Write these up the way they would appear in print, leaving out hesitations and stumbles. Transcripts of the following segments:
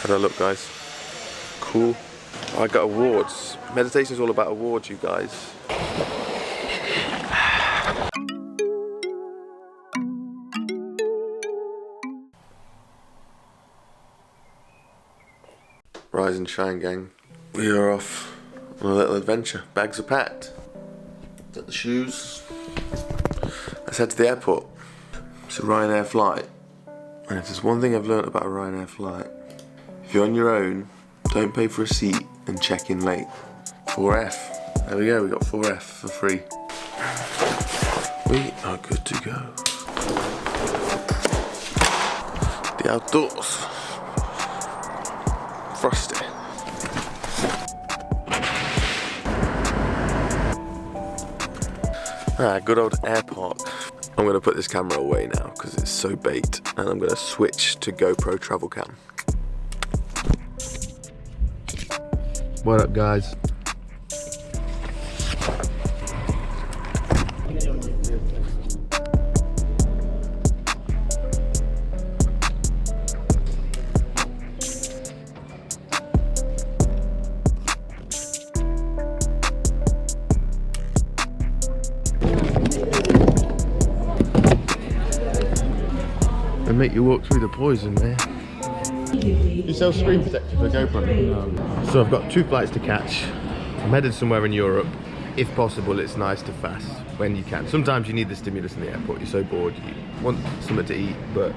How do I look, guys? Cool. I got awards. Meditation's all about awards, you guys. Rise and shine, gang. We are off on a little adventure. Bags are packed. Got the shoes. Let's head to the airport. It's a Ryanair flight. And if there's one thing I've learnt about a Ryanair flight, if you're on your own, don't pay for a seat and check in late. 4F. There we go, we got 4F for free. We are good to go. The outdoors. Frosty. Good old air park. I'm going to put this camera away now because it's so bait, and I'm going to switch to GoPro travel cam. What up, guys? They make you walk through the poison, man. You sell screen protector for GoPro? No. So I've got 2 flights to catch. I'm headed somewhere in Europe. If possible, it's nice to fast when you can. Sometimes you need the stimulus in the airport. You're so bored, you want something to eat, but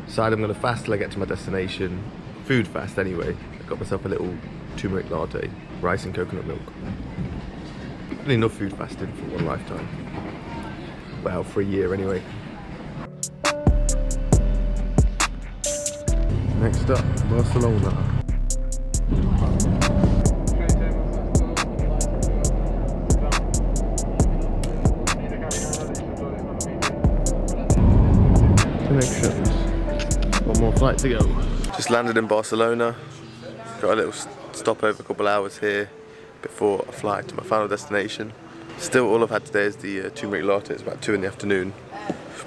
decide I'm going to fast till I get to my destination. Food fast anyway. I got myself a little turmeric latte, rice and coconut milk. Really enough food fasting for one lifetime. Well, for a year anyway. Next up, Barcelona. Connections. One more flight to go. Just landed in Barcelona. Got a little stopover, a couple hours here before I fly to my final destination. Still, all I've had today is the turmeric latte. It's about 2 in the afternoon.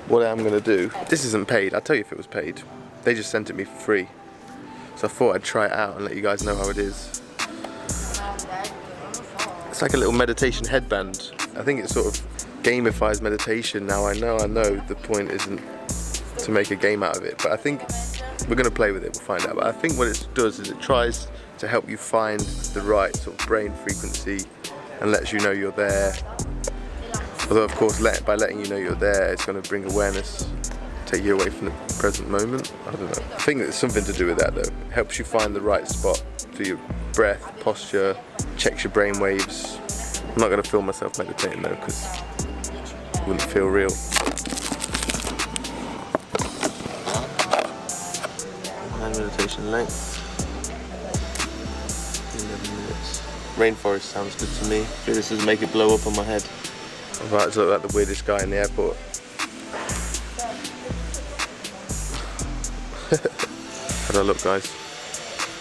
What I am going to do, this isn't paid. I'll tell you if it was paid. They just sent it me for free. So I thought I'd try it out and let you guys know how it is. It's like a little meditation headband. I think it sort of gamifies meditation now. I know the point isn't to make a game out of it, but I think we're going to play with it, we'll find out. But I think what it does is it tries to help you find the right sort of brain frequency and lets you know you're there. Although of course by letting you know you're there, it's going to bring awareness, take you away from the present moment. I don't know. I think it's something to do with that though. It helps you find the right spot for your breath, posture, checks your brain waves. I'm not going to film myself meditating though because it wouldn't feel real. Hand meditation length. 11 minutes. Rainforest sounds good to me. I feel this would make it blow up on my head. I'm about to look like the weirdest guy in the airport. How do I look, guys?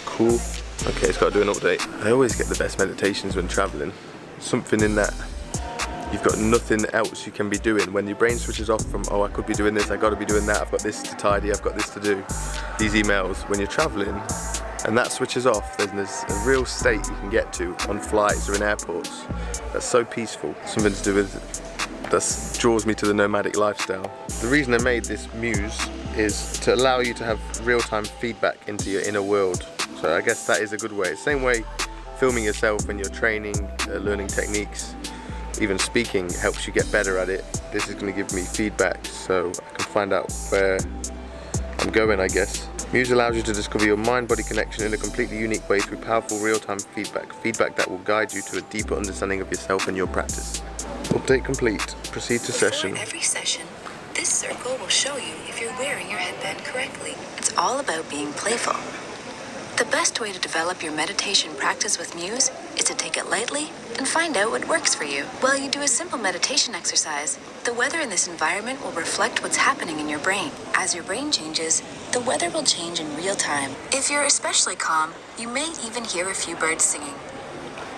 Cool. Okay, it's got to do an update. I always get the best meditations when traveling. Something in that you've got nothing else you can be doing. When your brain switches off from, oh, I could be doing this, I got to be doing that, I've got this to tidy, I've got this to do. These emails, when you're traveling, and that switches off, there's a real state you can get to on flights or in airports. That's so peaceful. Something to do with, that draws me to the nomadic lifestyle. The reason I made this Muse is to allow you to have real-time feedback into your inner world. So I guess that is a good way. Same way filming yourself when you're training, learning techniques, even speaking helps you get better at it. This is going to give me feedback so I can find out where I'm going, I guess. Muse allows you to discover your mind-body connection in a completely unique way through powerful real-time feedback that will guide you to a deeper understanding of yourself and your practice. Update complete. Proceed to session. Before every session, this circle will show you if you're wearing your headband correctly. It's all about being playful. The best way to develop your meditation practice with Muse is to take it lightly and find out what works for you. While you do a simple meditation exercise, the weather in this environment will reflect what's happening in your brain. As your brain changes, the weather will change in real time. If you're especially calm, you may even hear a few birds singing.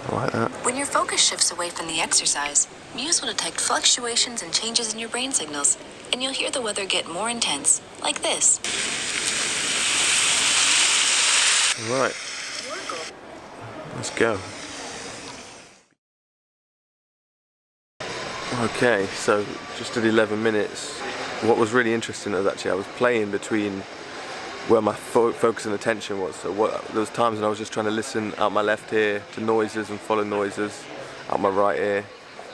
I like that. When your focus shifts away from the exercise, Muse will detect fluctuations and changes in your brain signals, and you'll hear the weather get more intense, like this. Right, let's go. Okay, so just at 11 minutes. What was really interesting was actually I was playing between where my focus and attention was. So there was times when I was just trying to listen out my left ear to noises and follow noises out my right ear.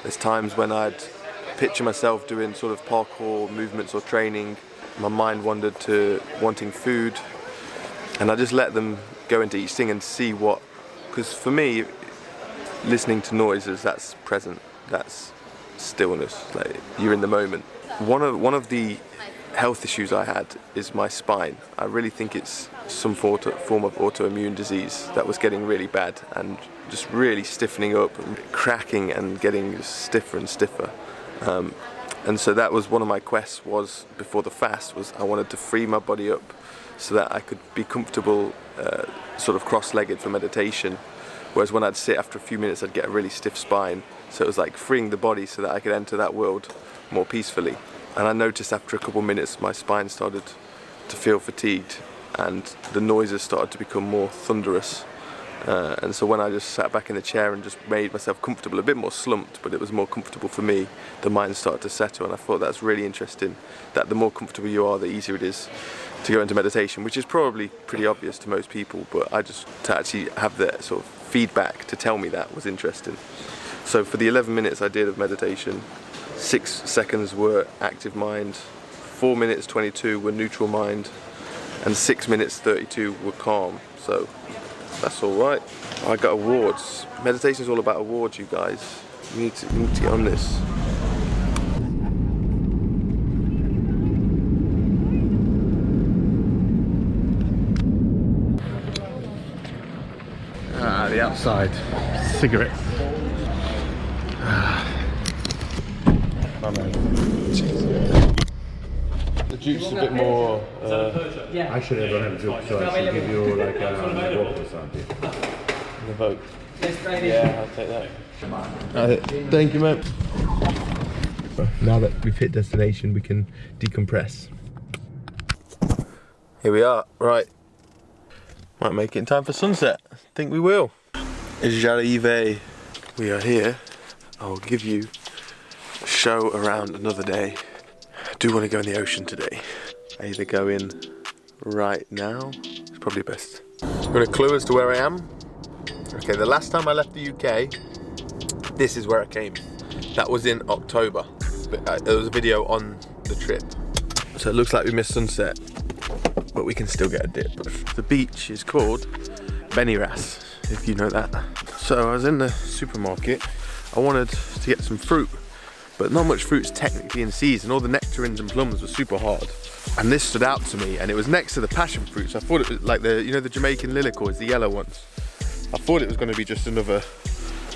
There's times when I'd picture myself doing sort of parkour movements or training. My mind wandered to wanting food, and I just let them go into each thing and see what, because for me, listening to noises, that's present, that's stillness, like you're in the moment. One of the health issues I had is my spine. I really think it's some form of autoimmune disease that was getting really bad and just really stiffening up and cracking and getting stiffer and stiffer. And so that was one of my quests was before the fast was I wanted to free my body up so that I could be comfortable sort of cross-legged for meditation, whereas when I'd sit after a few minutes I'd get a really stiff spine. So it was like freeing the body so that I could enter that world more peacefully. And I noticed after a couple of minutes my spine started to feel fatigued and the noises started to become more thunderous. And so when I just sat back in the chair and just made myself comfortable, a bit more slumped, but it was more comfortable for me, the mind started to settle. And I thought that's really interesting, that the more comfortable you are, the easier it is to go into meditation, which is probably pretty obvious to most people, but I just, to actually have that sort of feedback to tell me that was interesting. So for the 11 minutes I did of meditation, 6 seconds were active mind, 4 minutes 22 were neutral mind, and 6 minutes 32 were calm. So that's all right. I got awards. Meditation is all about awards, you guys. You need to get on this. The outside cigarettes. The juice is a bit more. I should have done a joke, so I should give you like a walk or something. The vote. Yeah, I'll take that. Thank you, mate. Now that we've hit destination, we can decompress. Here we are. Right. Might make it in time for sunset. I think we will. J'arrive. We are here. I'll give you a show around another day. I do want to go in the ocean today. I either go in right now. It's probably best. Got a clue as to where I am? Okay, the last time I left the UK, this is where I came. That was in October. There was a video on the trip. So it looks like we missed sunset, but we can still get a dip. The beach is called Beniras, if you know that. So I was in the supermarket. I wanted to get some fruit, but not much fruit's technically in season. All the nectarines and plums were super hard. And this stood out to me, and it was next to the passion fruit. So I thought it was like the Jamaican lilacs, the yellow ones. I thought it was going to be just another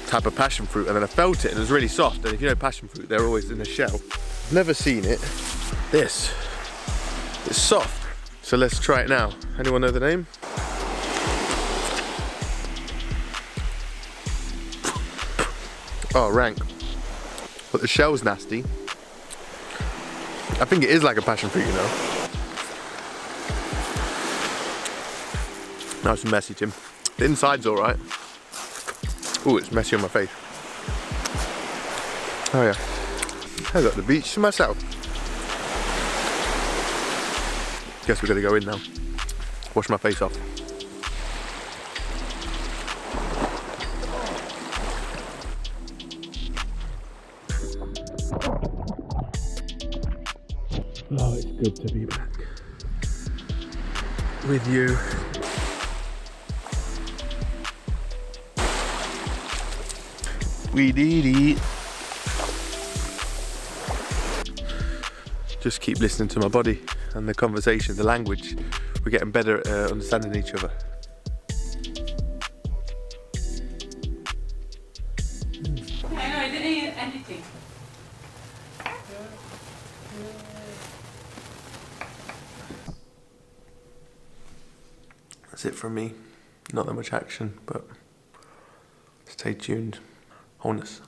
type of passion fruit, and then I felt it and it was really soft. And if you know passion fruit, they're always in a shell. Never seen it. This, it's soft. So let's try it now. Anyone know the name? Oh, rank. But the shell's nasty. I think it is like a passion fruit, you know. Nice and messy, Tim. The inside's all right. Ooh, it's messy on my face. Oh yeah. I got the beach to myself. Guess we're gonna go in now. Wash my face off. Oh, it's good to be back with you. We did it. Just keep listening to my body and the conversation, the language. We're getting better at understanding each other. I didn't eat anything. That's it from me. Not that much action, but stay tuned. Wholeness.